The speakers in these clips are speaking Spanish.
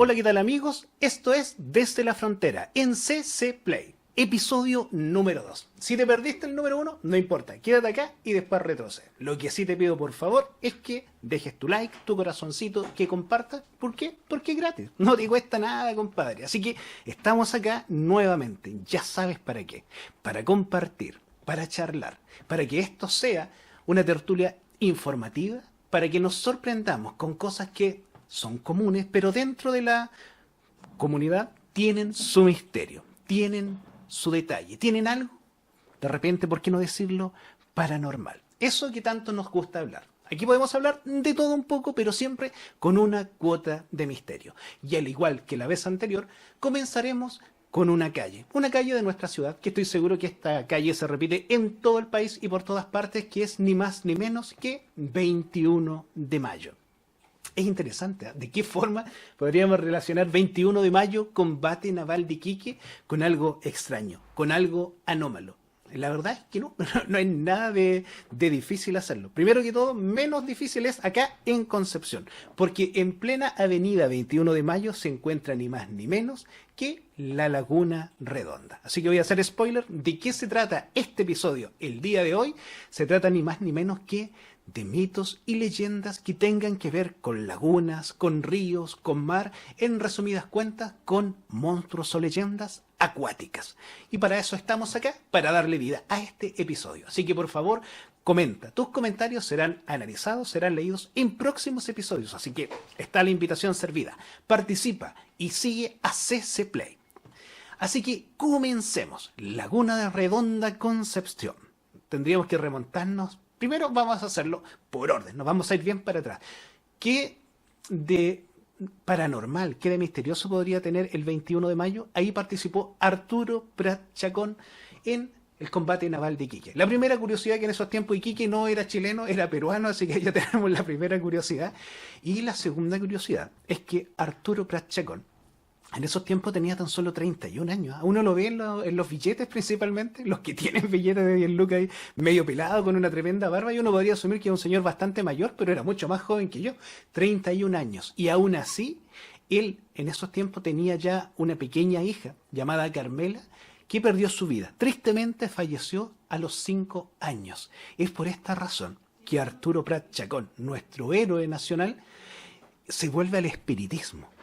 Hola, ¿qué tal amigos? Esto es Desde la Frontera en CC Play, episodio número 2. Si te perdiste el número 1, no importa, quédate acá y después retrocede. Lo que sí te pido por favor es que dejes tu like, tu corazoncito, que compartas. ¿Por qué? Porque es gratis, no te cuesta nada, compadre. Así que estamos acá nuevamente, ya sabes para qué. Para compartir, para charlar, para que esto sea una tertulia informativa, para que nos sorprendamos con cosas que son comunes, pero dentro de la comunidad tienen su misterio, tienen su detalle, tienen algo, de repente, ¿por qué no decirlo?, paranormal. Eso que tanto nos gusta hablar. Aquí podemos hablar de todo un poco, pero siempre con una cuota de misterio. Y al igual que la vez anterior, comenzaremos con una calle de nuestra ciudad, que estoy seguro que esta calle se repite en todo el país y por todas partes, que es ni más ni menos que 21 de mayo. Es interesante, ¿eh? ¿De qué forma podríamos relacionar 21 de mayo, combate naval de Iquique, con algo extraño, con algo anómalo? La verdad es que no hay nada de difícil hacerlo. Primero que todo, menos difícil es acá en Concepción, porque en plena avenida 21 de mayo se encuentra ni más ni menos que la Laguna Redonda. Así que voy a hacer spoiler de qué se trata este episodio el día de hoy. Se trata ni más ni menos que de mitos y leyendas que tengan que ver con lagunas, con ríos, con mar, en resumidas cuentas, con monstruos o leyendas acuáticas. Y para eso estamos acá, para darle vida a este episodio. Así que por favor, comenta. Tus comentarios serán analizados, serán leídos en próximos episodios. Así que está la invitación servida. Participa y sigue a CC Play. Así que comencemos. Laguna de Redonda, Concepción. Tendríamos que remontarnos. Primero vamos a hacerlo por orden, nos vamos a ir bien para atrás. ¿Qué de paranormal, qué de misterioso podría tener el 21 de mayo? Ahí participó Arturo Prat Chacón en el combate naval de Iquique. La primera curiosidad, que en esos tiempos Iquique no era chileno, era peruano, así que ya tenemos la primera curiosidad. Y la segunda curiosidad es que Arturo Prat Chacón en esos tiempos tenía tan solo 31 años. Uno lo ve en los billetes principalmente, los que tienen billetes de 10 lucas ahí, medio pelado, con una tremenda barba, y uno podría asumir que era un señor bastante mayor, pero era mucho más joven que yo. 31 años. Y aún así, él en esos tiempos tenía ya una pequeña hija llamada Carmela, que perdió su vida. Tristemente falleció a los 5 años. Es por esta razón que Arturo Prat Chacón, nuestro héroe nacional, se vuelve al espiritismo.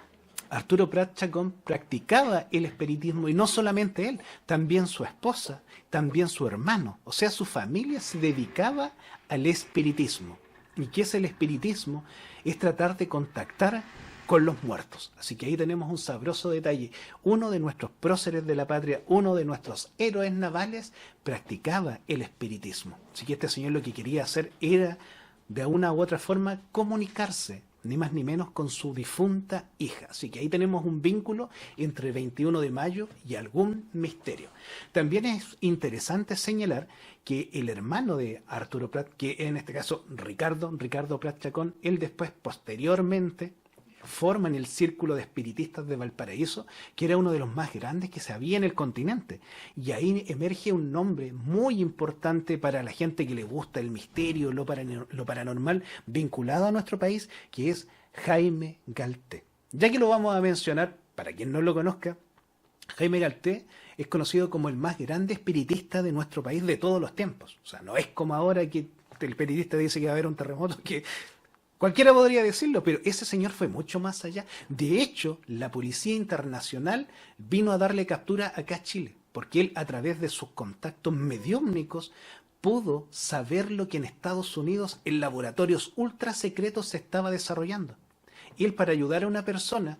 Arturo Prat Chacón practicaba el espiritismo, y no solamente él, también su esposa, también su hermano. O sea, su familia se dedicaba al espiritismo. ¿Y qué es el espiritismo? Es tratar de contactar con los muertos. Así que ahí tenemos un sabroso detalle. Uno de nuestros próceres de la patria, uno de nuestros héroes navales, practicaba el espiritismo. Así que este señor lo que quería hacer era, de una u otra forma, comunicarse, ni más ni menos, con su difunta hija. Así que ahí tenemos un vínculo entre 21 de mayo y algún misterio. También es interesante señalar que el hermano de Arturo Prat, que en este caso Ricardo Prat Chacón, él después, posteriormente, forman el Círculo de Espiritistas de Valparaíso, que era uno de los más grandes que se había en el continente. Y ahí emerge un nombre muy importante para la gente que le gusta el misterio, lo paranormal, vinculado a nuestro país, que es Jaime Galté. Ya que lo vamos a mencionar, para quien no lo conozca, Jaime Galté es conocido como el más grande espiritista de nuestro país de todos los tiempos. O sea, no es como ahora que el espiritista dice que va a haber un terremoto, que cualquiera podría decirlo, pero ese señor fue mucho más allá. De hecho, la Policía Internacional vino a darle captura acá a Chile, porque él, a través de sus contactos mediúmnicos, pudo saber lo que en Estados Unidos en laboratorios ultra secretos se estaba desarrollando. Y él, para ayudar a una persona,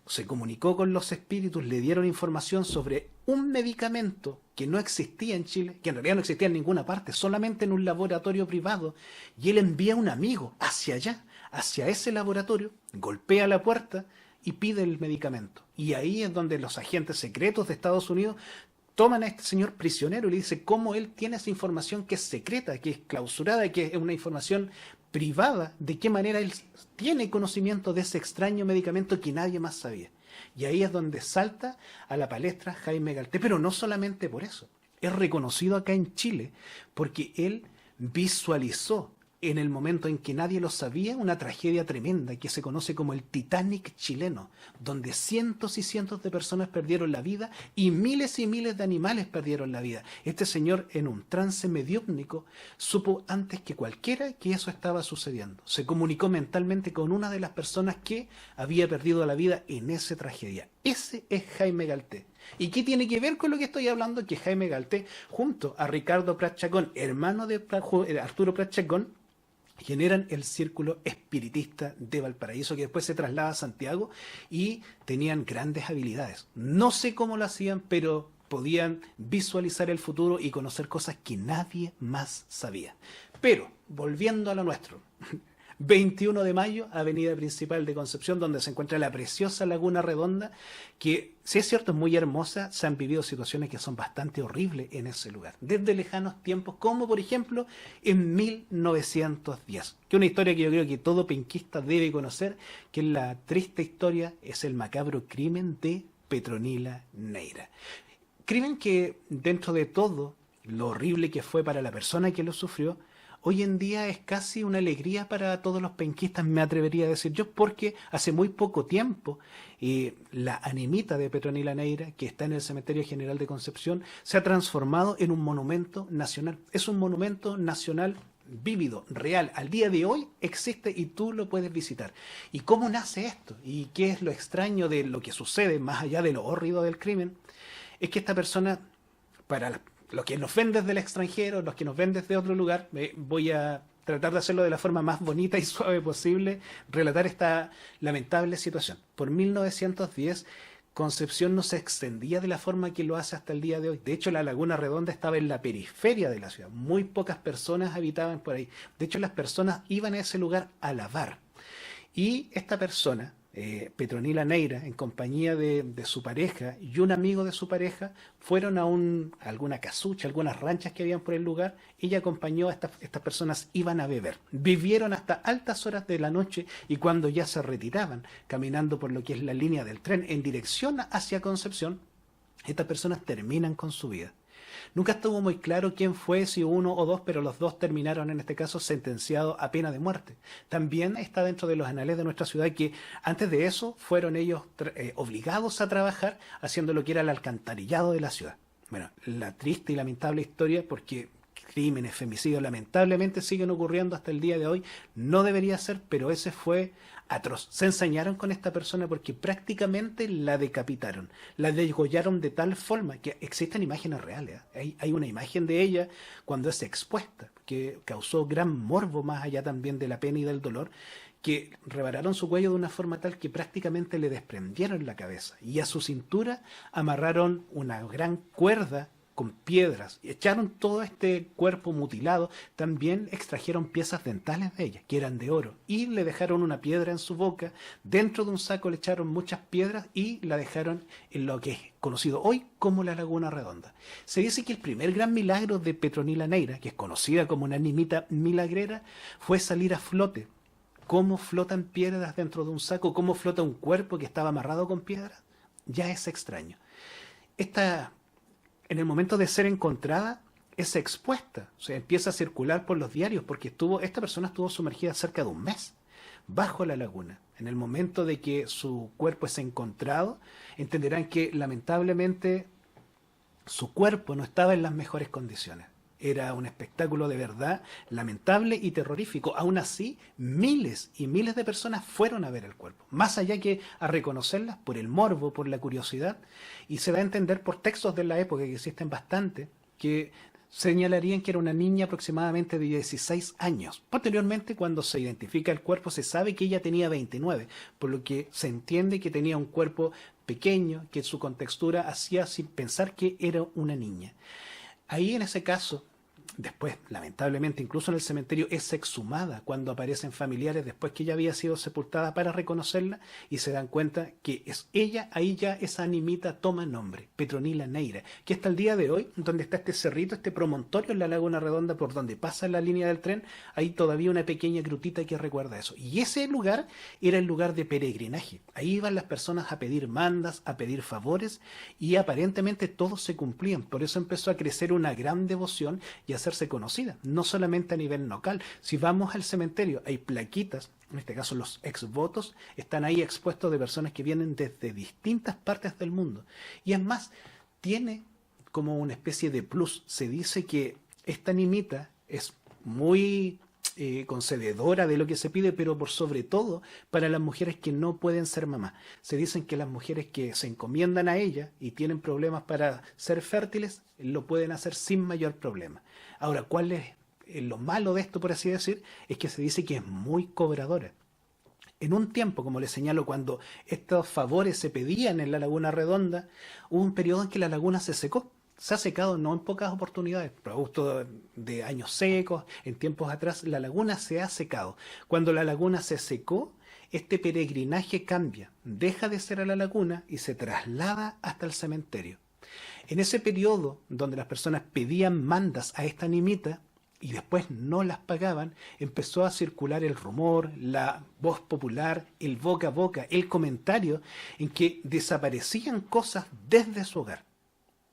se comunicó con los espíritus, le dieron información sobre un medicamento que no existía en Chile, que en realidad no existía en ninguna parte, solamente en un laboratorio privado, y él envía a un amigo hacia allá, hacia ese laboratorio, golpea la puerta y pide el medicamento. Y ahí es donde los agentes secretos de Estados Unidos toman a este señor prisionero y le dicen cómo él tiene esa información que es secreta, que es clausurada, que es una información privada, de qué manera él tiene conocimiento de ese extraño medicamento que nadie más sabía. Y ahí es donde salta a la palestra Jaime Galté, pero no solamente por eso. Es reconocido acá en Chile porque él visualizó en el momento en que nadie lo sabía, una tragedia tremenda que se conoce como el Titanic chileno, donde cientos y cientos de personas perdieron la vida y miles de animales perdieron la vida. Este señor, en un trance mediúmnico, supo antes que cualquiera que eso estaba sucediendo. Se comunicó mentalmente con una de las personas que había perdido la vida en esa tragedia. Ese es Jaime Galté. ¿Y qué tiene que ver con lo que estoy hablando? Que Jaime Galté, junto a Ricardo Prat Chacón, hermano de Arturo Prat Chacón, generan el Círculo Espiritista de Valparaíso, que después se traslada a Santiago y tenían grandes habilidades. No sé cómo lo hacían, pero podían visualizar el futuro y conocer cosas que nadie más sabía. Pero, volviendo a lo nuestro, 21 de mayo, avenida principal de Concepción, donde se encuentra la preciosa Laguna Redonda, que, si es cierto, es muy hermosa. Se han vivido situaciones que son bastante horribles en ese lugar, desde lejanos tiempos, como por ejemplo en 1910, que es una historia que yo creo que todo penquista debe conocer, que es la triste historia, es el macabro crimen de Petronila Neira. Crimen que, dentro de todo lo horrible que fue para la persona que lo sufrió, hoy en día es casi una alegría para todos los penquistas, me atrevería a decir yo, porque hace muy poco tiempo la animita de Petronila Neira, que está en el Cementerio General de Concepción, se ha transformado en un monumento nacional. Es un monumento nacional vívido, real. Al día de hoy existe y tú lo puedes visitar. ¿Y cómo nace esto? ¿Y qué es lo extraño de lo que sucede, más allá de lo horrido del crimen? Es que esta persona, para los que nos ven desde el extranjero, los que nos ven desde otro lugar, voy a tratar de hacerlo de la forma más bonita y suave posible, relatar esta lamentable situación. Por 1910, Concepción no se extendía de la forma que lo hace hasta el día de hoy. De hecho, la Laguna Redonda estaba en la periferia de la ciudad. Muy pocas personas habitaban por ahí. De hecho, las personas iban a ese lugar a lavar. Y esta persona, Petronila Neira, en compañía de su pareja y un amigo de su pareja, fueron a alguna casucha, algunas ranchas que habían por el lugar. Ella acompañó a estas personas, iban a beber. Vivieron hasta altas horas de la noche y cuando ya se retiraban, caminando por lo que es la línea del tren en dirección hacia Concepción, estas personas terminan con su vida. Nunca estuvo muy claro quién fue, si uno o dos, pero los dos terminaron en este caso sentenciados a pena de muerte. También está dentro de los anales de nuestra ciudad que antes de eso fueron ellos obligados a trabajar haciendo lo que era el alcantarillado de la ciudad. Bueno, la triste y lamentable historia, porque crímenes, femicidios lamentablemente siguen ocurriendo hasta el día de hoy. No debería ser, pero ese fue atroz. Se ensañaron con esta persona porque prácticamente la decapitaron, la degollaron de tal forma que existen imágenes reales. Hay una imagen de ella cuando es expuesta, que causó gran morbo más allá también de la pena y del dolor, que rebanaron su cuello de una forma tal que prácticamente le desprendieron la cabeza y a su cintura amarraron una gran cuerda con piedras, y echaron todo este cuerpo mutilado. También extrajeron piezas dentales de ella, que eran de oro, y le dejaron una piedra en su boca. Dentro de un saco le echaron muchas piedras y la dejaron en lo que es conocido hoy como la Laguna Redonda. Se dice que el primer gran milagro de Petronila Neira, que es conocida como una animita milagrera, fue salir a flote. ¿Cómo flotan piedras dentro de un saco? ¿Cómo flota un cuerpo que estaba amarrado con piedras? Ya es extraño. En el momento de ser encontrada, es expuesta, o sea, empieza a circular por los diarios, porque esta persona estuvo sumergida cerca de un mes bajo la laguna. En el momento de que su cuerpo es encontrado, entenderán que lamentablemente su cuerpo no estaba en las mejores condiciones. Era un espectáculo de verdad lamentable y terrorífico. Aún así, miles y miles de personas fueron a ver el cuerpo, más allá que a reconocerlas por el morbo, por la curiosidad, y se da a entender por textos de la época, que existen bastante, que señalarían que era una niña aproximadamente de 16 años. Posteriormente, cuando se identifica el cuerpo, se sabe que ella tenía 29, por lo que se entiende que tenía un cuerpo pequeño, que su contextura hacía sin pensar que era una niña. Ahí, en ese caso, después, lamentablemente, incluso en el cementerio, es exhumada cuando aparecen familiares después que ella había sido sepultada para reconocerla, y se dan cuenta que es ella. Ahí ya esa animita toma nombre, Petronila Neira, que hasta el día de hoy, donde está este cerrito, este promontorio en la Laguna Redonda por donde pasa la línea del tren, hay todavía una pequeña grutita que recuerda eso. Y ese lugar era el lugar de peregrinaje. Ahí iban las personas a pedir mandas, a pedir favores, y aparentemente todos se cumplían. Por eso empezó a crecer una gran devoción, y así hacerse conocida, no solamente a nivel local. Si vamos al cementerio, hay plaquitas, en este caso los exvotos, están ahí expuestos de personas que vienen desde distintas partes del mundo. Y es más, tiene como una especie de plus. Se dice que esta nimita es muy concededora de lo que se pide, pero por sobre todo para las mujeres que no pueden ser mamás. Se dicen que las mujeres que se encomiendan a ella y tienen problemas para ser fértiles, lo pueden hacer sin mayor problema. Ahora, ¿cuál es lo malo de esto, por así decir? Es que se dice que es muy cobradora. En un tiempo, como les señalo, cuando estos favores se pedían en la Laguna Redonda, hubo un periodo en que la laguna se secó. Se ha secado no en pocas oportunidades, producto de años secos, en tiempos atrás la laguna se ha secado. Cuando la laguna se secó, este peregrinaje cambia, deja de ser a la laguna y se traslada hasta el cementerio. En ese periodo donde las personas pedían mandas a esta nimita y después no las pagaban, empezó a circular el rumor, la voz popular, el boca a boca, el comentario en que desaparecían cosas desde su hogar.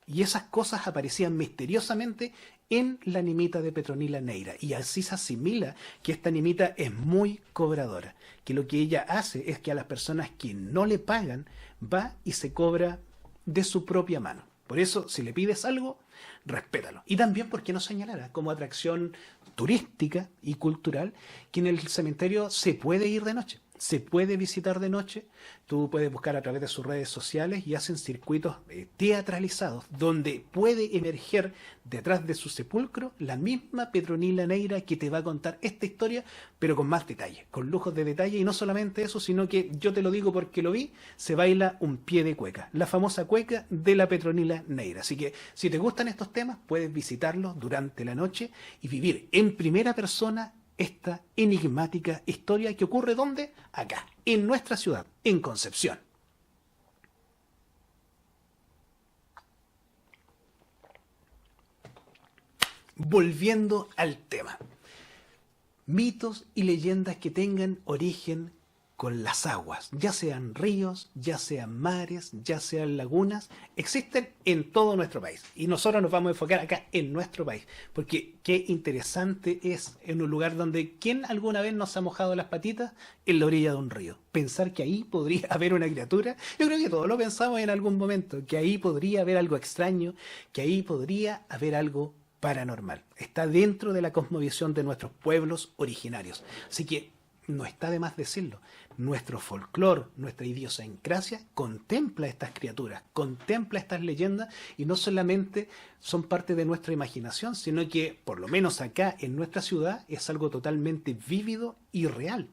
Y esas cosas aparecían misteriosamente en la nimita de Petronila Neira. Y así se asimila que esta nimita es muy cobradora. Que lo que ella hace es que a las personas que no le pagan, va y se cobra de su propia mano. Por eso, si le pides algo, respétalo. Y también, ¿por qué no señalar como atracción turística y cultural que en el cementerio se puede ir de noche? Se puede visitar de noche, tú puedes buscar a través de sus redes sociales y hacen circuitos teatralizados donde puede emerger detrás de su sepulcro la misma Petronila Neira que te va a contar esta historia, pero con más detalle, con lujos de detalle. Y no solamente eso, sino que yo te lo digo porque lo vi, se baila un pie de cueca, la famosa cueca de la Petronila Neira. Así que si te gustan estos temas, puedes visitarlos durante la noche y vivir en primera persona esta enigmática historia que ocurre ¿dónde? Acá, en nuestra ciudad, en Concepción. Volviendo al tema. Mitos y leyendas que tengan origen con las aguas, ya sean ríos, ya sean mares, ya sean lagunas, existen en todo nuestro país. Y nosotros nos vamos a enfocar acá en nuestro país, porque qué interesante es en un lugar donde ¿quién alguna vez nos ha mojado las patitas? En la orilla de un río. Pensar que ahí podría haber una criatura, yo creo que todos lo pensamos en algún momento, que ahí podría haber algo extraño, que ahí podría haber algo paranormal. Está dentro de la cosmovisión de nuestros pueblos originarios. Así que no está de más decirlo. Nuestro folclore, nuestra idiosincrasia contempla estas criaturas, contempla estas leyendas y no solamente son parte de nuestra imaginación, sino que, por lo menos acá en nuestra ciudad, es algo totalmente vívido y real.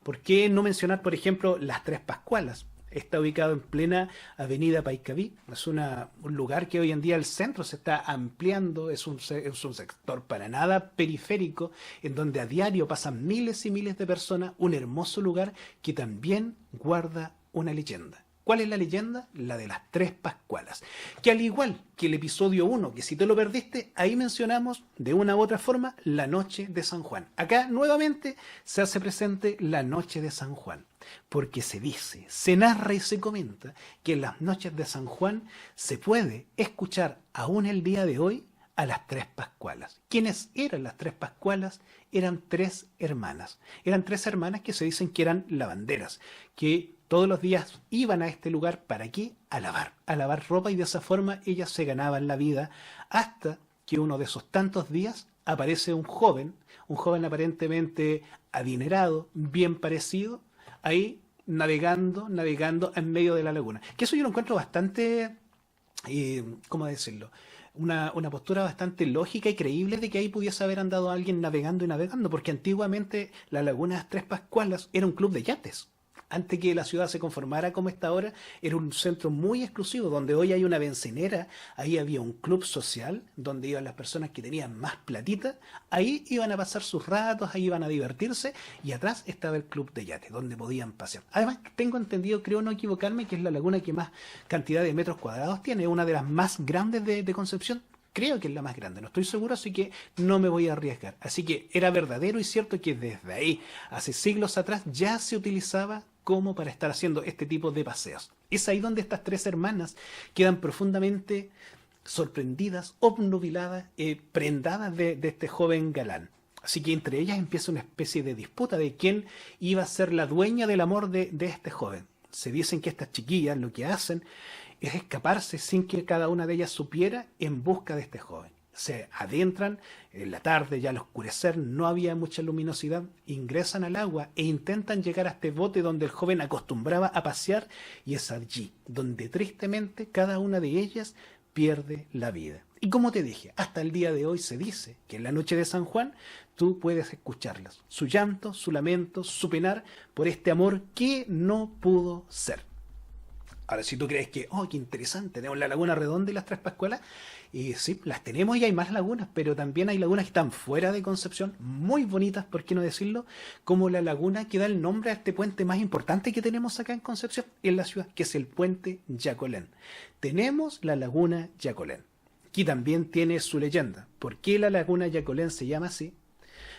¿Por qué no mencionar, por ejemplo, las Tres Pascualas? Está ubicado en plena avenida Paiscaví. Es un lugar que hoy en día el centro se está ampliando, es un sector para nada periférico, en donde a diario pasan miles y miles de personas, un hermoso lugar que también guarda una leyenda. ¿Cuál es la leyenda? La de las Tres Pascualas. Que al igual que el episodio 1, que si te lo perdiste, ahí mencionamos de una u otra forma la noche de San Juan. Acá nuevamente se hace presente la noche de San Juan. Porque se dice, se narra y se comenta que en las noches de San Juan se puede escuchar aún el día de hoy a las Tres Pascualas. ¿Quiénes eran las Tres Pascualas? Eran tres hermanas. Eran tres hermanas que se dicen que eran lavanderas, que todos los días iban a este lugar, ¿para qué? A lavar ropa, y de esa forma ellas se ganaban la vida, hasta que uno de esos tantos días aparece un joven aparentemente adinerado, bien parecido, ahí navegando en medio de la laguna. Que eso yo lo encuentro bastante, ¿cómo decirlo? Una postura bastante lógica y creíble de que ahí pudiese haber andado alguien navegando y navegando, porque antiguamente la Laguna de las Tres Pascualas era un club de yates. Antes que la ciudad se conformara como está ahora, era un centro muy exclusivo, donde hoy hay una bencinera, ahí había un club social, donde iban las personas que tenían más platita, ahí iban a pasar sus ratos, ahí iban a divertirse, y atrás estaba el club de yates, donde podían pasear. Además, tengo entendido, creo no equivocarme, que es la laguna que más cantidad de metros cuadrados tiene, una de las más grandes de Concepción. Creo que es la más grande, no estoy seguro, así que no me voy a arriesgar. Así que era verdadero y cierto que desde ahí, hace siglos atrás, ya se utilizaba como para estar haciendo este tipo de paseos. Es ahí donde estas tres hermanas quedan profundamente sorprendidas, obnubiladas, prendadas de este joven galán. Así que entre ellas empieza una especie de disputa de quién iba a ser la dueña del amor de este joven. Se dicen que estas chiquillas lo que hacen es escaparse sin que cada una de ellas supiera en busca de este joven. Se adentran en la tarde, ya al oscurecer, no había mucha luminosidad, ingresan al agua e intentan llegar a este bote donde el joven acostumbraba a pasear, y es allí donde tristemente cada una de ellas pierde la vida. Y como te dije, hasta el día de hoy se dice que en la noche de San Juan tú puedes escucharlas, su llanto, su lamento, su penar por este amor que no pudo ser. Ahora, si tú crees que, oh, qué interesante, tenemos la Laguna Redonda y las Tres Pascualas, y sí, las tenemos y hay más lagunas, pero también hay lagunas que están fuera de Concepción, muy bonitas, por qué no decirlo, como la laguna que da el nombre a este puente más importante que tenemos acá en Concepción, en la ciudad, que es el puente Yacolén. Tenemos la Laguna Yacolén, que también tiene su leyenda. ¿Por qué la Laguna Yacolén se llama así?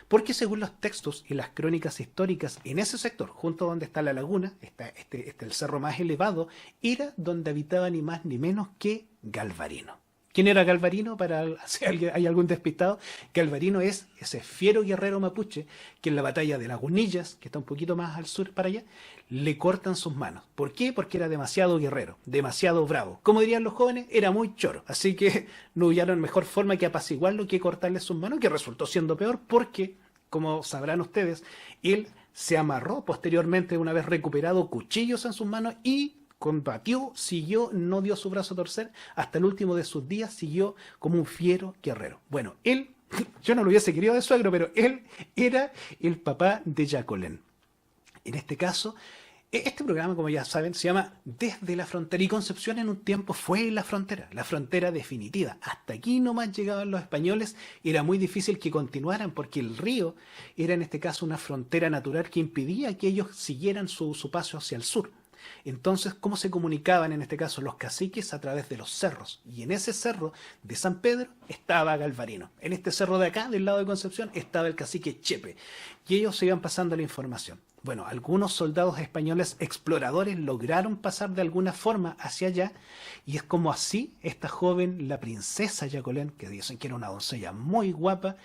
Porque según los textos y las crónicas históricas, en ese sector, junto a donde está la laguna, está el cerro más elevado, era donde habitaba ni más ni menos que Galvarino. ¿Quién era Galvarino? Para si hay algún despistado, Galvarino es ese fiero guerrero mapuche que en la batalla de Lagunillas, que está un poquito más al sur para allá, le cortan sus manos. ¿Por qué? Porque era demasiado guerrero, demasiado bravo. Como dirían los jóvenes, era muy choro. Así que no hubiera mejor forma que apaciguarlo que cortarle sus manos, que resultó siendo peor porque, como sabrán ustedes, él se amarró posteriormente, una vez recuperado, cuchillos en sus manos y combatió, siguió, no dio su brazo a torcer, hasta el último de sus días siguió como un fiero guerrero. Bueno, él, yo no lo hubiese querido de suegro, pero él era el papá de Yacolén. En este caso, este programa, como ya saben, se llama Desde la Frontera, y Concepción en un tiempo fue la frontera definitiva. Hasta aquí nomás llegaban los españoles, era muy difícil que continuaran porque el río era en este caso una frontera natural que impedía que ellos siguieran su paso hacia el sur. Entonces, ¿cómo se comunicaban en este caso los caciques? A través de los cerros. Y en ese cerro de San Pedro estaba Galvarino. En este cerro de acá, del lado de Concepción, estaba el cacique Chepe. Y ellos se iban pasando la información. Bueno, algunos soldados españoles exploradores lograron pasar de alguna forma hacia allá, y es como así esta joven, la princesa Yacolén, que dicen que era una doncella muy guapa,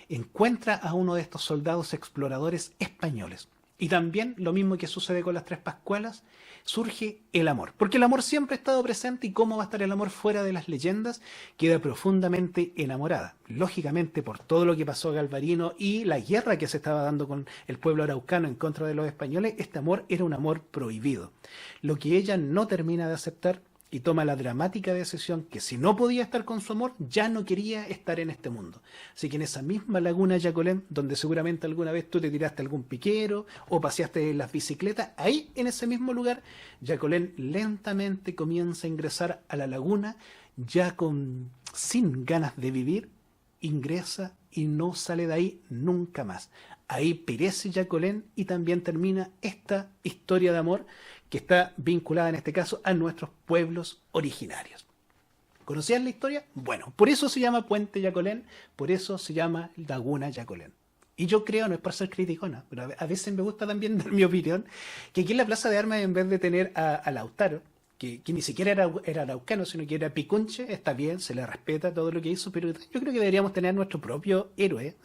encuentra a uno de estos soldados exploradores españoles. Y también, lo mismo que sucede con las Tres Pascualas, surge el amor. Porque el amor siempre ha estado presente, y cómo va a estar el amor fuera de las leyendas, queda profundamente enamorada. Lógicamente, por todo lo que pasó a Galvarino y la guerra que se estaba dando con el pueblo araucano en contra de los españoles, este amor era un amor prohibido. Lo que ella no termina de aceptar, y toma la dramática decisión que si no podía estar con su amor, ya no quería estar en este mundo. Así que en esa misma laguna Yacolén, donde seguramente alguna vez tú te tiraste algún piquero o paseaste en las bicicletas, ahí en ese mismo lugar, Yacolén lentamente comienza a ingresar a la laguna, ya sin ganas de vivir, ingresa y no sale de ahí nunca más. Ahí perece Yacolén y también termina esta historia de amor que está vinculada en este caso a nuestros pueblos originarios. ¿Conocían la historia? Bueno, por eso se llama Puente Yacolén, por eso se llama Laguna Yacolén. Y yo creo, no es por ser criticona, pero a veces me gusta también dar mi opinión, que aquí en la Plaza de Armas, en vez de tener a Lautaro, que ni siquiera era araucano, sino que era picunche, está bien, se le respeta todo lo que hizo, pero yo creo que deberíamos tener nuestro propio héroe.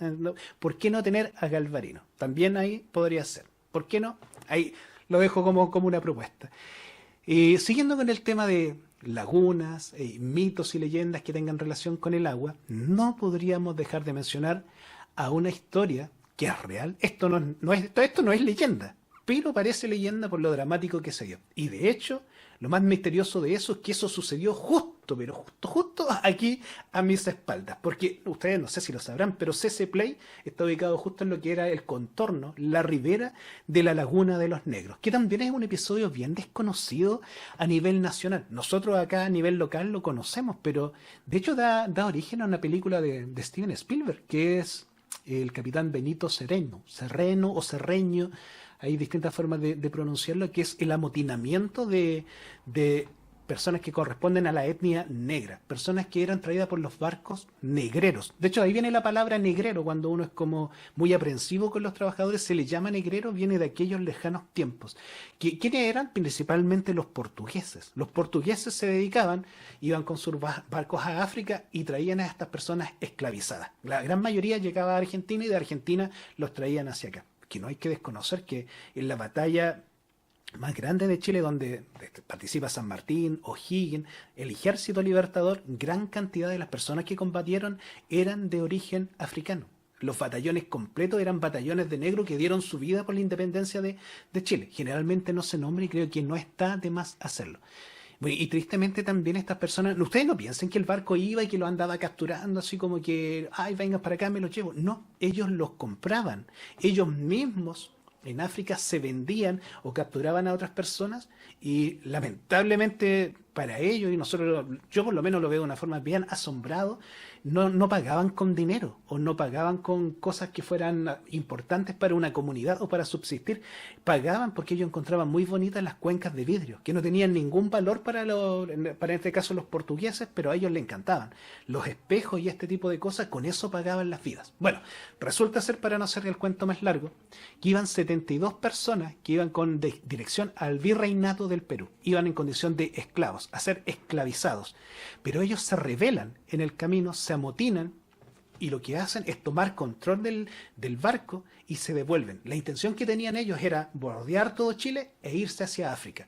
¿Por qué no tener a Galvarino? También ahí podría ser. ¿Por qué no? Ahí lo dejo como una propuesta. Siguiendo con el tema de lagunas, mitos y leyendas que tengan relación con el agua, no podríamos dejar de mencionar a una historia que es real. Esto no es leyenda, pero parece leyenda por lo dramático que se dio. Y de hecho, lo más misterioso de eso es que eso sucedió justo aquí a mis espaldas. Porque ustedes no sé si lo sabrán, pero CC Play está ubicado justo en lo que era el contorno, la ribera de la Laguna de los Negros, que también es un episodio bien desconocido a nivel nacional. Nosotros acá a nivel local lo conocemos, pero de hecho da origen a una película de Steven Spielberg, que es el Capitán Benito Sereno o Serreño. Hay distintas formas de pronunciarlo, que es el amotinamiento de personas que corresponden a la etnia negra, personas que eran traídas por los barcos negreros. De hecho, ahí viene la palabra negrero, cuando uno es como muy aprensivo con los trabajadores, se les llama negrero, viene de aquellos lejanos tiempos. ¿Quiénes eran? Principalmente los portugueses. Los portugueses se dedicaban, iban con sus barcos a África y traían a estas personas esclavizadas. La gran mayoría llegaba a Argentina y de Argentina los traían hacia acá. Que no hay que desconocer que en la batalla más grande de Chile, donde participa San Martín, O'Higgins, el Ejército Libertador, gran cantidad de las personas que combatieron eran de origen africano. Los batallones completos eran batallones de negro que dieron su vida por la independencia de Chile. Generalmente no se nombra y creo que no está de más hacerlo. Y tristemente también estas personas, ustedes no piensen que el barco iba y que lo andaba capturando así como que, ay, vengan para acá, me los llevo. No, ellos los compraban. Ellos mismos en África se vendían o capturaban a otras personas y lamentablemente para ellos, y nosotros, yo por lo menos lo veo de una forma bien asombrado, no pagaban con dinero o no pagaban con cosas que fueran importantes para una comunidad o para subsistir. Pagaban porque ellos encontraban muy bonitas las cuencas de vidrio, que no tenían ningún valor para este caso los portugueses, pero a ellos les encantaban. Los espejos y este tipo de cosas, con eso pagaban las vidas. Bueno, resulta ser, para no hacer el cuento más largo, que iban 72 personas que iban con dirección al virreinato del Perú. Iban en condición de esclavos, a ser esclavizados. Pero ellos se rebelan en el camino, se amotinan y lo que hacen es tomar control del barco y se devuelven. La intención que tenían ellos era bordear todo Chile e irse hacia África.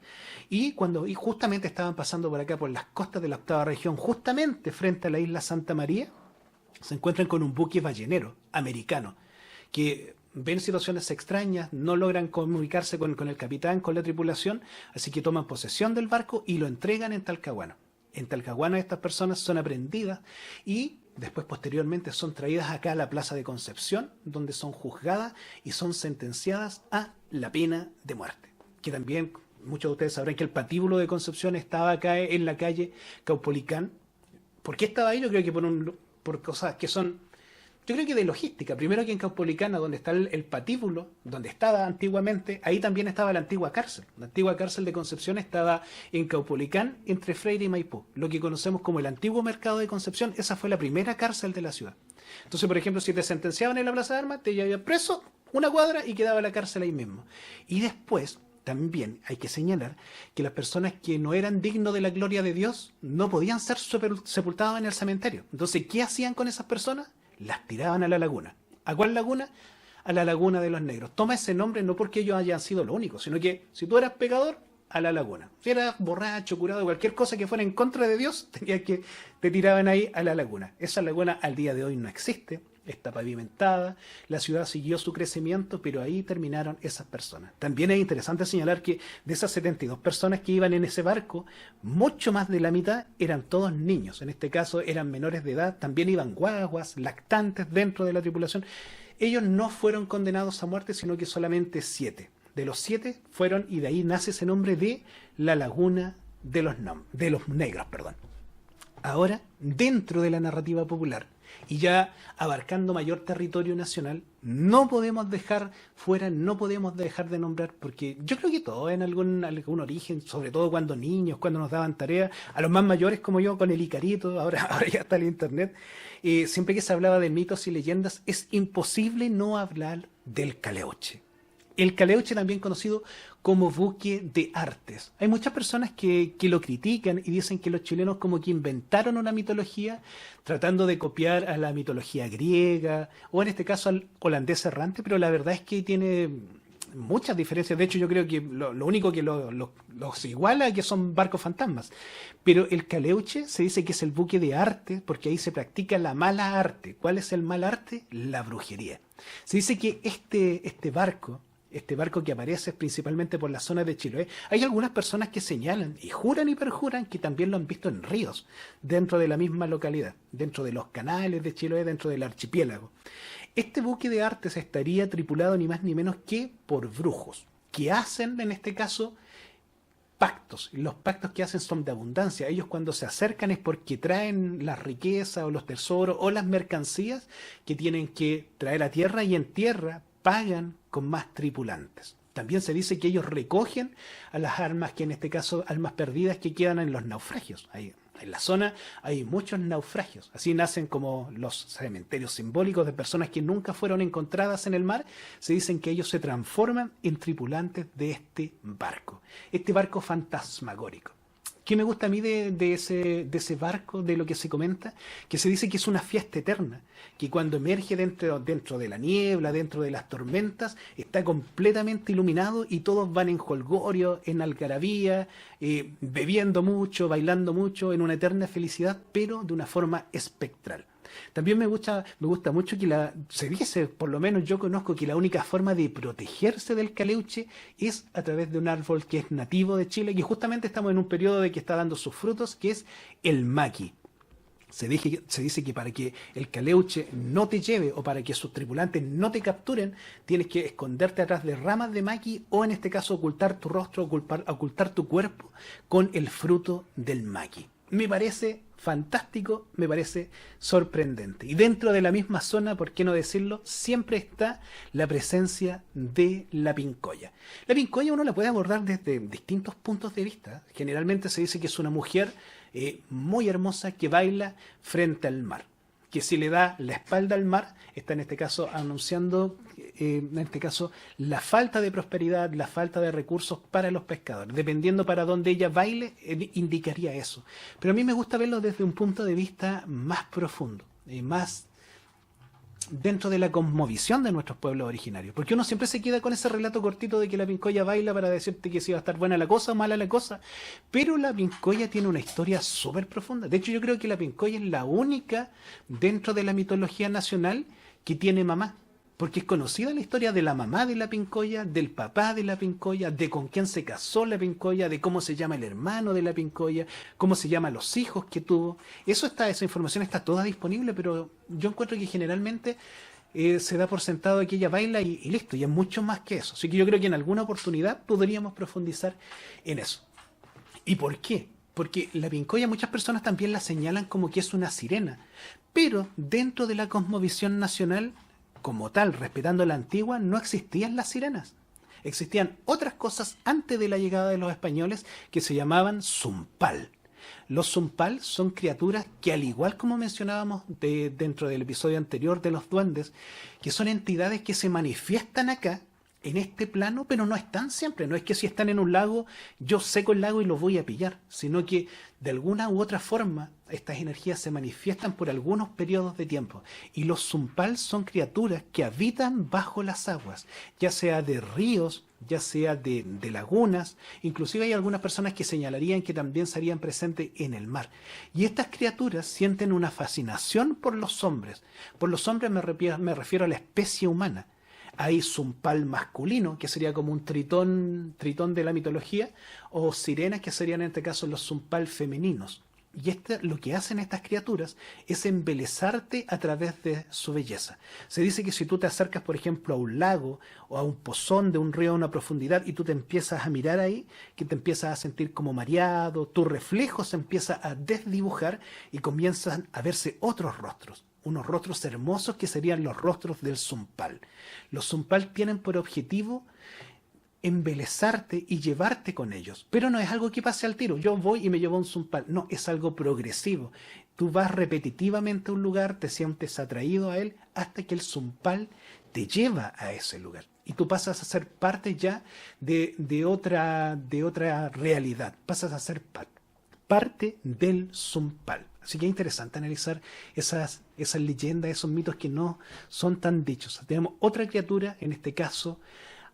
Y justamente estaban pasando por acá, por las costas de la octava región, justamente frente a la isla Santa María, se encuentran con un buque ballenero americano que ven situaciones extrañas, no logran comunicarse con el capitán, con la tripulación, así que toman posesión del barco y lo entregan en Talcahuano. En Talcahuano estas personas son aprehendidas y después posteriormente son traídas acá a la Plaza de Concepción, donde son juzgadas y son sentenciadas a la pena de muerte. Que también muchos de ustedes sabrán que el patíbulo de Concepción estaba acá en la calle Caupolicán. ¿Por qué estaba ahí? Yo creo que por cosas que son, yo creo que de logística. Primero que en Caupolicán, donde está el patíbulo, donde estaba antiguamente, ahí también estaba la antigua cárcel. La antigua cárcel de Concepción estaba en Caupolicán, entre Freire y Maipú. Lo que conocemos como el antiguo mercado de Concepción, esa fue la primera cárcel de la ciudad. Entonces, por ejemplo, si te sentenciaban en la Plaza de Armas, te llevaban preso una cuadra y quedaba la cárcel ahí mismo. Y después, también hay que señalar que las personas que no eran dignos de la gloria de Dios no podían ser sepultadas en el cementerio. Entonces, ¿qué hacían con esas personas? Las tiraban a la laguna. ¿A cuál laguna? A la laguna de los negros. Toma ese nombre no porque ellos hayan sido lo único, sino que si tú eras pecador, a la laguna. Si eras borracho, curado, cualquier cosa que fuera en contra de Dios, te tiraban ahí a la laguna. Esa laguna al día de hoy no existe, está pavimentada, la ciudad siguió su crecimiento, pero ahí terminaron esas personas. También es interesante señalar que de esas 72 personas que iban en ese barco, mucho más de la mitad eran todos niños. En este caso eran menores de edad, también iban guaguas, lactantes dentro de la tripulación. Ellos no fueron condenados a muerte, sino que solamente 7. De los 7 fueron, y de ahí nace ese nombre de la Laguna de los Negros. Ahora, dentro de la narrativa popular, y ya abarcando mayor territorio nacional, no podemos dejar de nombrar, porque yo creo que todos en algún origen, sobre todo cuando niños, cuando nos daban tareas, a los más mayores como yo con el Icarito, ahora ya está el internet, siempre que se hablaba de mitos y leyendas, es imposible no hablar del Caleuche. El Caleuche, también conocido como buque de artes. Hay muchas personas que lo critican y dicen que los chilenos como que inventaron una mitología tratando de copiar a la mitología griega o en este caso al holandés errante, pero la verdad es que tiene muchas diferencias. De hecho, yo creo que lo único que los iguala es que son barcos fantasmas. Pero el Caleuche se dice que es el buque de arte porque ahí se practica la mala arte. ¿Cuál es el mal arte? La brujería. Se dice que este barco que aparece principalmente por la zona de Chiloé, hay algunas personas que señalan y juran y perjuran que también lo han visto en ríos, dentro de la misma localidad, dentro de los canales de Chiloé, dentro del archipiélago. Este buque de artes estaría tripulado ni más ni menos que por brujos, que hacen, en este caso, pactos. Los pactos que hacen son de abundancia. Ellos cuando se acercan es porque traen las riquezas o los tesoros o las mercancías que tienen que traer a tierra, y en tierra pagan con más tripulantes. También se dice que ellos recogen a las almas, que en este caso almas perdidas que quedan en los naufragios. Ahí, en la zona hay muchos naufragios. Así nacen como los cementerios simbólicos de personas que nunca fueron encontradas en el mar. Se dicen que ellos se transforman en tripulantes de este barco fantasmagórico. ¿Qué me gusta a mí de ese barco, de lo que se comenta? Que se dice que es una fiesta eterna, que cuando emerge dentro de la niebla, dentro de las tormentas, está completamente iluminado y todos van en jolgorio, en algarabía, bebiendo mucho, bailando mucho, en una eterna felicidad, pero de una forma espectral. También me gusta mucho que se dice, por lo menos yo conozco, que la única forma de protegerse del caleuche es a través de un árbol que es nativo de Chile, y justamente estamos en un periodo de que está dando sus frutos, que es el maqui. Se dice que para que el caleuche no te lleve o para que sus tripulantes no te capturen, tienes que esconderte atrás de ramas de maqui o en este caso ocultar tu rostro, ocultar tu cuerpo con el fruto del maqui. Me parece fantástico, me parece sorprendente. Y dentro de la misma zona, por qué no decirlo, siempre está la presencia de la pincoya. La pincoya uno la puede abordar desde distintos puntos de vista. Generalmente se dice que es una mujer muy hermosa que baila frente al mar, que si le da la espalda al mar, está en este caso anunciando, la falta de prosperidad, la falta de recursos para los pescadores. Dependiendo para dónde ella baile, indicaría eso. Pero a mí me gusta verlo desde un punto de vista más profundo, más dentro de la cosmovisión de nuestros pueblos originarios. Porque uno siempre se queda con ese relato cortito de que la pincoya baila para decirte que si va a estar buena la cosa o mala la cosa. Pero la pincoya tiene una historia súper profunda. De hecho, yo creo que la pincoya es la única dentro de la mitología nacional que tiene mamá. Porque es conocida la historia de la mamá de la pincoya, del papá de la pincoya, de con quién se casó la pincoya, de cómo se llama el hermano de la pincoya, cómo se llaman los hijos que tuvo. Esa información está toda disponible, pero yo encuentro que generalmente se da por sentado que ella baila y listo, y es mucho más que eso. Así que yo creo que en alguna oportunidad podríamos profundizar en eso. ¿Y por qué? Porque la pincoya muchas personas también la señalan como que es una sirena, pero dentro de la cosmovisión nacional, como tal, respetando la antigua, no existían las sirenas. Existían otras cosas antes de la llegada de los españoles que se llamaban zumpal. Los zumpal son criaturas que, al igual como mencionábamos dentro del episodio anterior de los duendes, que son entidades que se manifiestan acá, en este plano, pero no están siempre. No es que si están en un lago, yo seco el lago y los voy a pillar, sino que de alguna u otra forma estas energías se manifiestan por algunos periodos de tiempo. Y los zumpal son criaturas que habitan bajo las aguas, ya sea de ríos, ya sea de lagunas. Inclusive hay algunas personas que señalarían que también estarían presentes en el mar. Y estas criaturas sienten una fascinación por los hombres. Por los hombres me refiero a la especie humana. Hay zumpal masculino, que sería como un tritón de la mitología, o sirenas, que serían en este caso los zumpal femeninos. Y lo que hacen estas criaturas es embelezarte a través de su belleza. Se dice que si tú te acercas, por ejemplo, a un lago o a un pozón de un río a una profundidad y tú te empiezas a mirar ahí, que te empiezas a sentir como mareado, tu reflejo se empieza a desdibujar y comienzan a verse otros rostros. Unos rostros hermosos que serían los rostros del zumpal. Los zumpal tienen por objetivo embelezarte y llevarte con ellos. Pero no es algo que pase al tiro. Yo voy y me llevo un zumpal. No, es algo progresivo. Tú vas repetitivamente a un lugar, te sientes atraído a él, hasta que el zumpal te lleva a ese lugar. Y tú pasas a ser parte ya de otra realidad. Pasas a ser parte del zumpal. Así que es interesante analizar esas leyendas, esos mitos que no son tan dichos. Tenemos otra criatura, en este caso,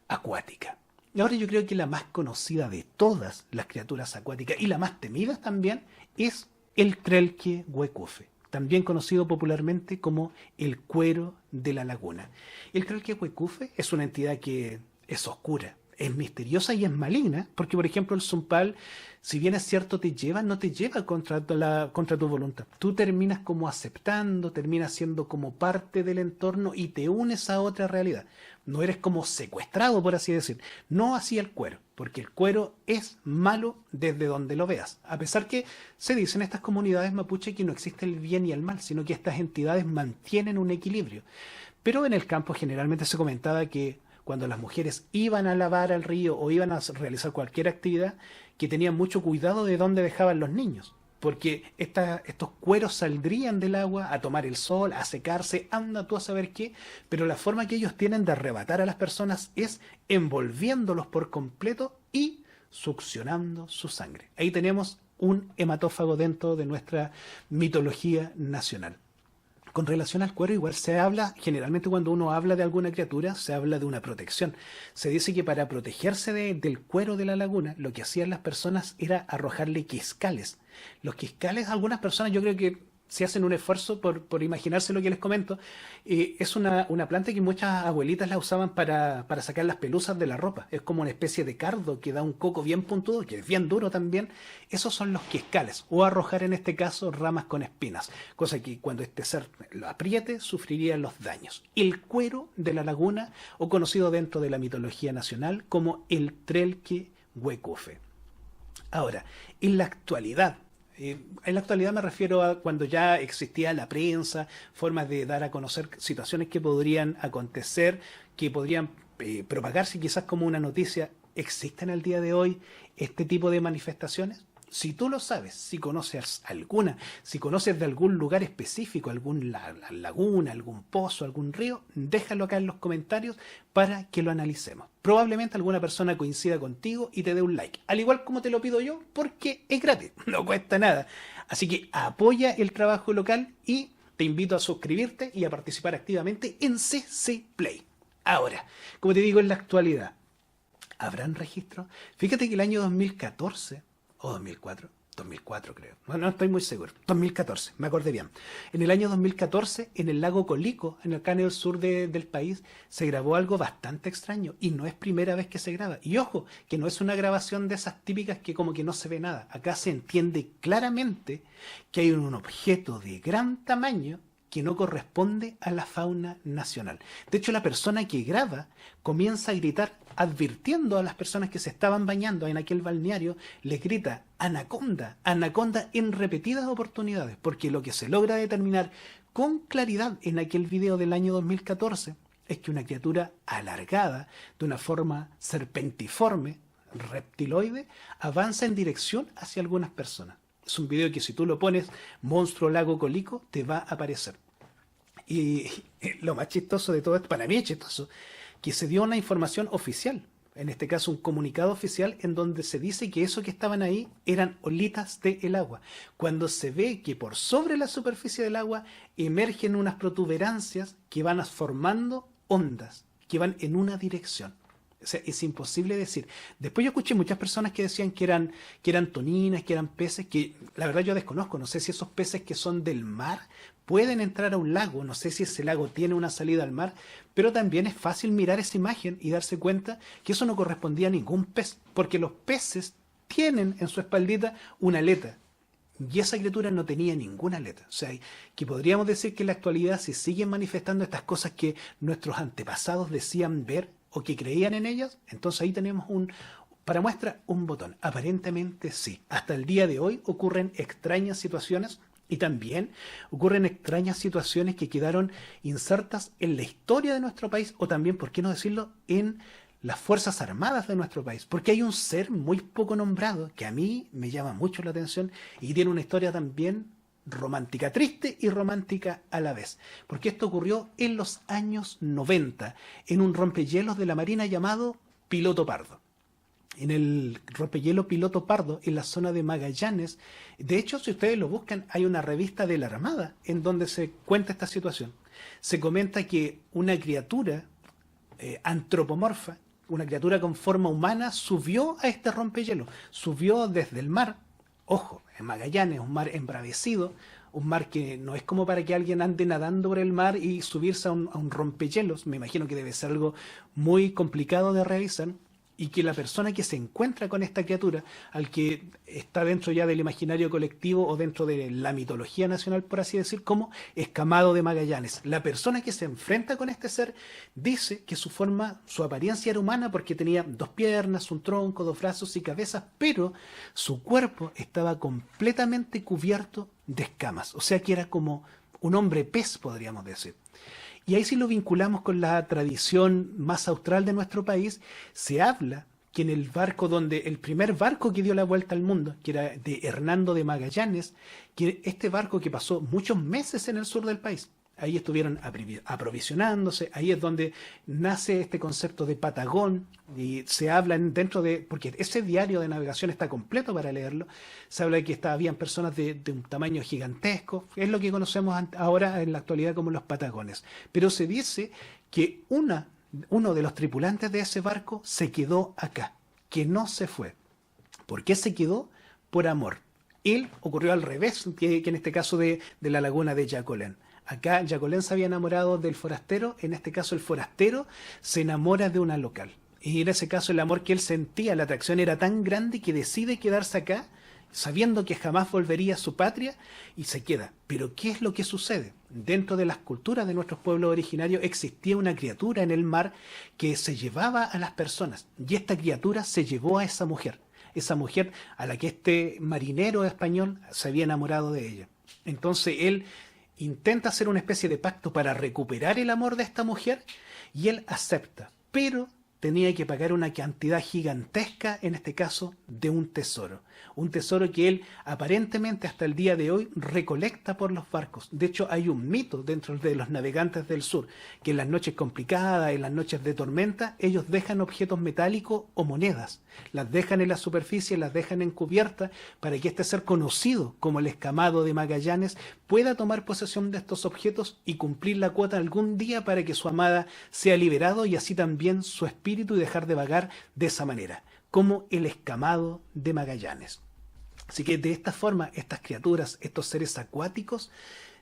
acuática. Y ahora yo creo que la más conocida de todas las criaturas acuáticas y la más temida también es el Trelque Huecufe, también conocido popularmente como el cuero de la laguna. El Trelque Huecufe es una entidad que es oscura, es misteriosa y es maligna, porque por ejemplo el zumpal, si bien es cierto no te lleva contra tu voluntad. Tú terminas como aceptando, terminas siendo como parte del entorno y te unes a otra realidad. No eres como secuestrado, por así decir. No así el cuero, porque el cuero es malo desde donde lo veas. A pesar que se dice en estas comunidades mapuche que no existe el bien y el mal, sino que estas entidades mantienen un equilibrio. Pero en el campo generalmente se comentaba que cuando las mujeres iban a lavar al río o iban a realizar cualquier actividad, que tenían mucho cuidado de dónde dejaban los niños. Porque estos cueros saldrían del agua a tomar el sol, a secarse, anda tú a saber qué, pero la forma que ellos tienen de arrebatar a las personas es envolviéndolos por completo y succionando su sangre. Ahí tenemos un hematófago dentro de nuestra mitología nacional. Con relación al cuero, igual se habla, generalmente cuando uno habla de alguna criatura, se habla de una protección. Se dice que para protegerse del cuero de la laguna, lo que hacían las personas era arrojarle quiscales. Los quiscales, algunas personas yo creo que si hacen un esfuerzo por imaginarse lo que les comento, es una planta que muchas abuelitas la usaban para sacar las pelusas de la ropa. Es como una especie de cardo que da un coco bien puntudo, que es bien duro también. Esos son los quiscales, o arrojar en este caso ramas con espinas, cosa que cuando este ser lo apriete sufriría los daños. El cuero de la laguna, o conocido dentro de la mitología nacional como el Trelque Huecufe. Ahora, en la actualidad me refiero a cuando ya existía la prensa, formas de dar a conocer situaciones que podrían acontecer, que podrían propagarse quizás como una noticia. ¿Existen al día de hoy este tipo de manifestaciones? Si tú lo sabes, si conoces alguna, si conoces de algún lugar específico, alguna laguna, algún pozo, algún río, déjalo acá en los comentarios para que lo analicemos. Probablemente alguna persona coincida contigo y te dé un like, al igual como te lo pido yo, porque es gratis, no cuesta nada. Así que apoya el trabajo local y te invito a suscribirte y a participar activamente en CC Play. Ahora, como te digo, en la actualidad, ¿habrán registros? Fíjate que el año 2014... o 2004 creo, no estoy muy seguro, 2014, me acordé bien. En el año 2014, en el lago Colico, acá en el sur del país, se grabó algo bastante extraño, y no es primera vez que se graba. Y ojo, que no es una grabación de esas típicas que como que no se ve nada. Acá se entiende claramente que hay un objeto de gran tamaño que no corresponde a la fauna nacional. De hecho, la persona que graba comienza a gritar, advirtiendo a las personas que se estaban bañando en aquel balneario, les grita anaconda, anaconda en repetidas oportunidades, porque lo que se logra determinar con claridad en aquel video del año 2014 es que una criatura alargada, de una forma serpentiforme, reptiloide, avanza en dirección hacia algunas personas. Es un video que si tú lo pones, monstruo lago Colico, te va a aparecer. Y lo más chistoso de todo esto, para mí es chistoso, que se dio una información oficial, en este caso un comunicado oficial, en donde se dice que eso que estaban ahí eran olitas del agua, cuando se ve que por sobre la superficie del agua emergen unas protuberancias que van formando ondas, que van en una dirección. O sea, es imposible decir. Después yo escuché muchas personas que decían que eran toninas, que eran peces, que la verdad yo desconozco. No sé si esos peces que son del mar pueden entrar a un lago, no sé si ese lago tiene una salida al mar, pero también es fácil mirar esa imagen y darse cuenta que eso no correspondía a ningún pez, porque los peces tienen en su espaldita una aleta. Y esa criatura no tenía ninguna aleta. O sea, que podríamos decir que en la actualidad se siguen manifestando estas cosas que nuestros antepasados decían ver o que creían en ellas. Entonces ahí tenemos para muestra, un botón. Aparentemente sí. Hasta el día de hoy ocurren extrañas situaciones, y también ocurren extrañas situaciones que quedaron insertas en la historia de nuestro país, o también, por qué no decirlo, en las Fuerzas Armadas de nuestro país, porque hay un ser muy poco nombrado que a mí me llama mucho la atención y tiene una historia también romántica, triste y romántica a la vez, porque esto ocurrió en los años 90 en un rompehielos de la Marina llamado Piloto Pardo. En el rompehielo Piloto Pardo, en la zona de Magallanes. De hecho, si ustedes lo buscan, hay una revista de la Armada en donde se cuenta esta situación. Se comenta que una criatura antropomorfa, una criatura con forma humana, subió a este rompehielo, subió desde el mar. Ojo, en Magallanes, un mar embravecido, un mar que no es como para que alguien ande nadando por el mar y subirse a un rompehielos. Me imagino que debe ser algo muy complicado de realizar. Y que la persona que se encuentra con esta criatura, al que está dentro ya del imaginario colectivo o dentro de la mitología nacional, por así decir, como Escamado de Magallanes. La persona que se enfrenta con este ser dice que su apariencia era humana porque tenía 2 piernas, un tronco, 2 brazos y cabezas, pero su cuerpo estaba completamente cubierto de escamas. O sea que era como un hombre pez, podríamos decir. Y ahí si lo vinculamos con la tradición más austral de nuestro país, se habla que en el barco el primer barco que dio la vuelta al mundo, que era de Hernando de Magallanes, que este barco que pasó muchos meses en el sur del país, ahí estuvieron aprovisionándose, ahí es donde nace este concepto de Patagón, y se habla dentro de, porque ese diario de navegación está completo para leerlo, se habla de que habían personas de un tamaño gigantesco, es lo que conocemos ahora en la actualidad como los Patagones, pero se dice que uno de los tripulantes de ese barco se quedó acá, que no se fue. ¿Por qué se quedó? Por amor. Él ocurrió al revés, que en este caso de la laguna de Yacolén. Acá Yacolén se había enamorado del forastero, en este caso el forastero se enamora de una local. Y en ese caso el amor que él sentía, la atracción era tan grande que decide quedarse acá, sabiendo que jamás volvería a su patria, y se queda. Pero ¿qué es lo que sucede? Dentro de las culturas de nuestros pueblos originarios existía una criatura en el mar que se llevaba a las personas, y esta criatura se llevó a esa mujer a la que este marinero español se había enamorado de ella. Entonces él intenta hacer una especie de pacto para recuperar el amor de esta mujer, y él acepta, pero tenía que pagar una cantidad gigantesca, en este caso, de un tesoro que él aparentemente hasta el día de hoy recolecta por los barcos. De hecho, hay un mito dentro de los navegantes del sur, que en las noches complicadas, en las noches de tormenta, ellos dejan objetos metálicos o monedas, las dejan en la superficie, las dejan encubiertas, para que este ser conocido como el Escamado de Magallanes pueda tomar posesión de estos objetos y cumplir la cuota algún día para que su amada sea liberado, y así también su espíritu, y dejar de vagar de esa manera, como el Escamado de Magallanes. Así que de esta forma, estas criaturas, estos seres acuáticos,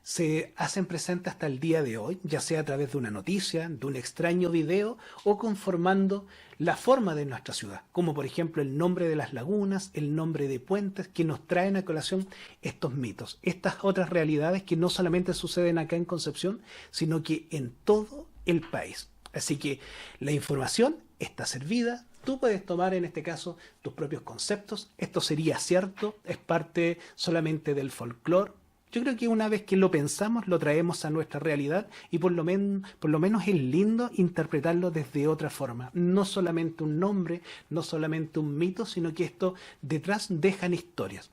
se hacen presentes hasta el día de hoy, ya sea a través de una noticia, de un extraño video, o conformando la forma de nuestra ciudad, como por ejemplo el nombre de las lagunas, el nombre de puentes, que nos traen a colación estos mitos, estas otras realidades que no solamente suceden acá en Concepción, sino que en todo el país. Así que la información está servida. Tú puedes tomar en este caso tus propios conceptos. Esto sería cierto, es parte solamente del folclore. Yo creo que una vez que lo pensamos, lo traemos a nuestra realidad, y por lo menos es lindo interpretarlo desde otra forma. No solamente un nombre, no solamente un mito, sino que esto detrás dejan historias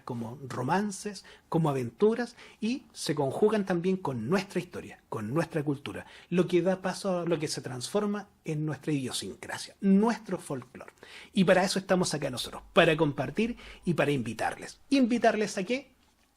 como romances, como aventuras, y se conjugan también con nuestra historia, con nuestra cultura, lo que da paso a lo que se transforma en nuestra idiosincrasia, nuestro folclore. Y para eso estamos acá nosotros, para compartir y para invitarles. ¿Invitarles a qué?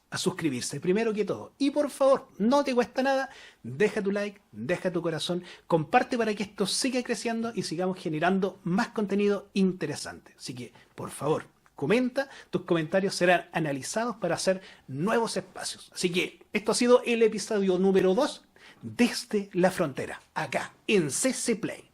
A suscribirse, primero que todo. Y por favor, no te cuesta nada, deja tu like, deja tu corazón, comparte para que esto siga creciendo y sigamos generando más contenido interesante. Así que, por favor, comenta, tus comentarios serán analizados para hacer nuevos espacios. Así que esto ha sido el episodio número 2 desde la frontera, acá en CC Play.